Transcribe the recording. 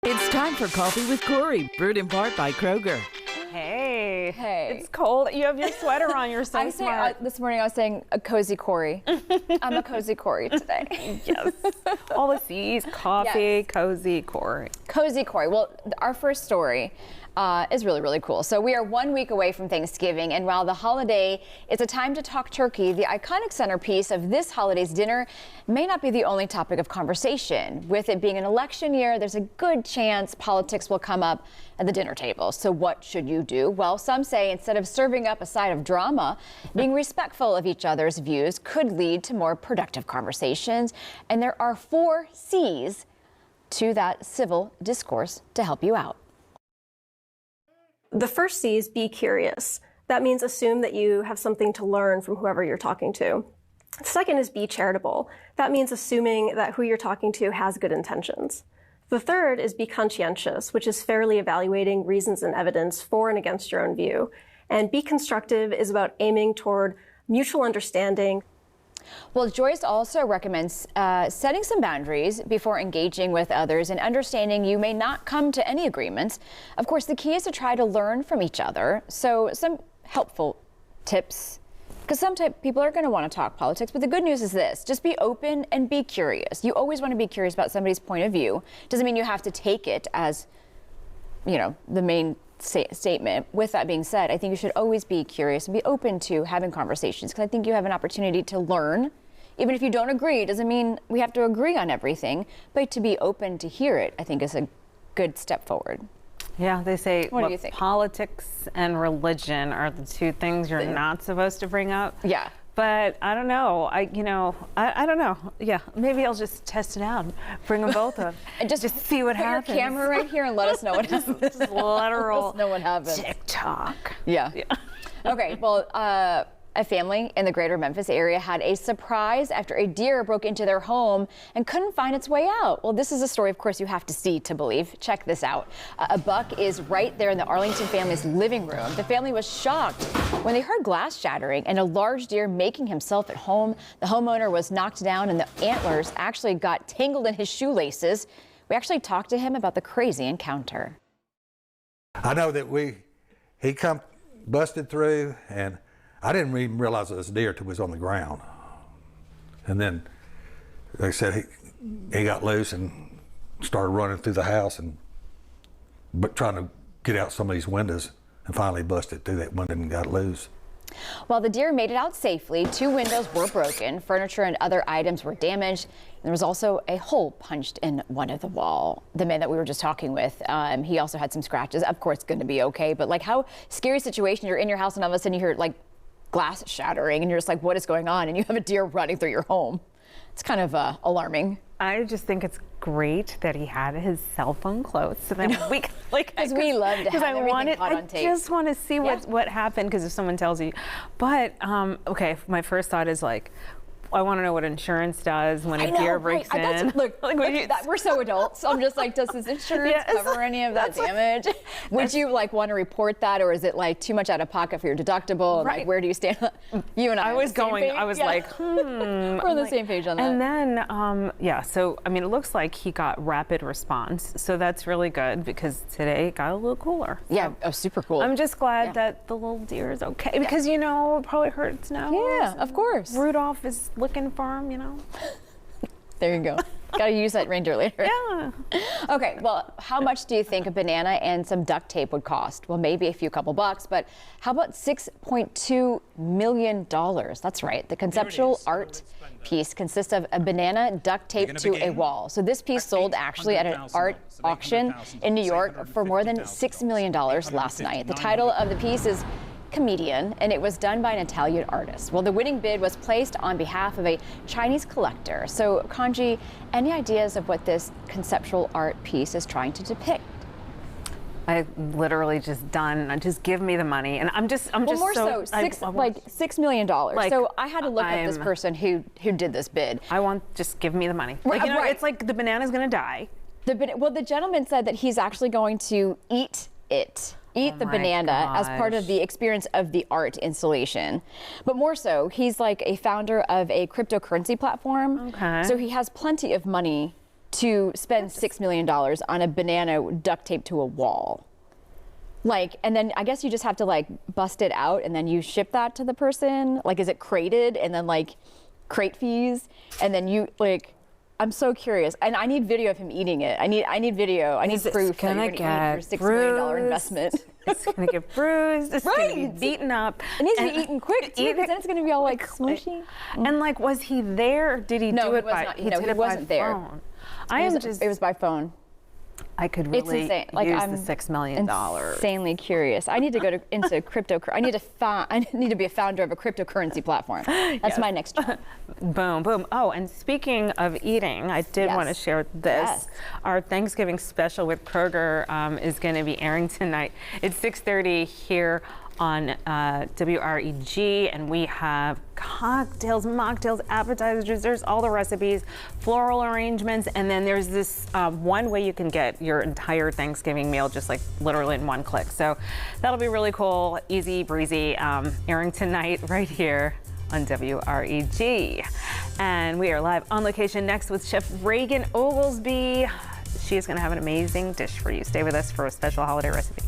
It's time for Coffee with Corey, brewed in part by Kroger. Hey. Hey. It's cold. You have your sweater on. You're so I smart. say, this morning I was saying a cozy Corey. I'm a cozy Corey today. Yes. All the C's, coffee, Yes. cozy, Corey. Cozy Corey. Well, our first story is really, really cool. So we are 1 week away from Thanksgiving, and while the holiday is a time to talk turkey, the iconic centerpiece of this holiday's dinner may not be the only topic of conversation. With it being an election year, there's a good chance politics will come up at the dinner table. So what should you do? Well, some say instead of serving up a side of drama, being respectful of each other's views could lead to more productive conversations. And there are 4 C's to that civil discourse to help you out. The first C is be curious. That means assume that you have something to learn from whoever you're talking to. The second is be charitable. That means assuming that who you're talking to has good intentions. The third is be conscientious, which is fairly evaluating reasons and evidence for and against your own view. And be constructive is about aiming toward mutual understanding. Well, Joyce also recommends setting some boundaries before engaging with others and understanding you may not come to any agreements. Of course, the key is to try to learn from each other. So some helpful tips, because sometimes people are going to want to talk politics, but the good news is this: just be open and be curious. You always want to be curious about somebody's point of view. Doesn't mean you have to take it as, you know, the main statement. With that being said, I think you should always be curious and be open to having conversations, because I think you have an opportunity to learn. Even if you don't agree, doesn't mean we have to agree on everything, but to be open to hear it, I think is a good step forward. Yeah, they say What do you think? Politics and religion are the 2 things you're not supposed to bring up. Yeah. But I don't know. I don't know. Yeah, maybe I'll just test it out. Bring them both up. And just see what put happens. your camera right here and let us know what happens. Just let her roll. Let us know what happens. TikTok. Yeah. Okay, well, a family in the greater Memphis area had a surprise after a deer broke into their home and couldn't find its way out. Well, this is a story, of course, you have to see to believe. Check this out. A buck is right there in the Arlington family's living room. The family was shocked when they heard glass shattering and a large deer making himself at home. The homeowner was knocked down and the antlers actually got tangled in his shoelaces. We actually talked to him about the crazy encounter. I know that he come busted through, and I didn't even realize it was a deer till it was on the ground. And then they said he got loose and started running through the house but trying to get out some of these windows, and finally busted through that window and got loose. While the deer made it out safely, 2 windows were broken, furniture and other items were damaged, and there was also a hole punched in one of the wall. The man that we were just talking with, he also had some scratches. Of course, it's going to be okay, but like, how scary situation, you're in your house and all of a sudden you hear like glass shattering and you're just like, what is going on? And you have a deer running through your home. It's kind of alarming. I just think it's great that he had his cell phone close, so then we can, like, Because we love to have everything caught on tape. I just want to see what happened, because if someone tells you. But okay, my first thought is like, I want to know what insurance does when a deer breaks in. Look, we're so adults. So I'm just like, does this insurance cover any of that damage? Would you like want to report that, or is it like too much out of pocket for your deductible? Right. Like, where do you stand? You and I was going. I was like, we're on the same page on that. And then, yeah. So I mean, it looks like he got rapid response. So that's really good, because today it got a little cooler. Yeah, So super cool. I'm just glad that the little deer is okay, because it probably hurts now. Yeah, of course. Rudolph is looking for him, There you go. Got to use that reindeer later. Yeah. Okay, well, how much do you think a banana and some duct tape would cost? Well, maybe a couple bucks, but how about $6.2 million? That's right. The conceptual art piece consists of a banana duct taped to a wall. So this piece sold actually at an art auction in New York for more than $6 million last night. The title of the piece is Comedian, and it was done by an Italian artist. Well, the winning bid was placed on behalf of a Chinese collector. So, Kanji, any ideas of what this conceptual art piece is trying to depict? I literally just give me the money, and I'm just $6 million. Like, so I had to look up this person who did this bid. Just give me the money. Right, right. It's like the banana's gonna die. The gentleman said that he's actually going to eat it. Eat the banana as part of the experience of the art installation. But more so, he's like a founder of a cryptocurrency platform. Okay. So he has plenty of money to spend $6 million on a banana duct taped to a wall. Like, and then I guess you just have to like bust it out and then you ship that to the person. Like, is it crated and then like crate fees? And then you like, I'm so curious. And I need video of him eating it. I need video. I need proof that you're gonna eat for $6 million investment. It's gonna get bruised. It's gonna be beaten up. It needs to be eaten quick too, because then it's gonna be all like smushy. And like, was he there? Did he do it by? He wasn't there. Phone. It was by phone. I could really use the $6 million. Insanely curious. I need to go into crypto. I need to be a founder of a cryptocurrency platform. That's my next job. Boom, boom. Oh, and speaking of eating, I did want to share this. Yes. Our Thanksgiving special with Kroger is going to be airing tonight. It's 6:30 here on WREG, and we have cocktails, mocktails, appetizers, desserts, all the recipes, floral arrangements, and then there's this one way you can get your entire Thanksgiving meal just like literally in one click. So that'll be really cool, easy breezy, airing tonight right here on WREG. And we are live on location next with Chef Reagan Oglesby. She is going to have an amazing dish for you. Stay with us for a special holiday recipe.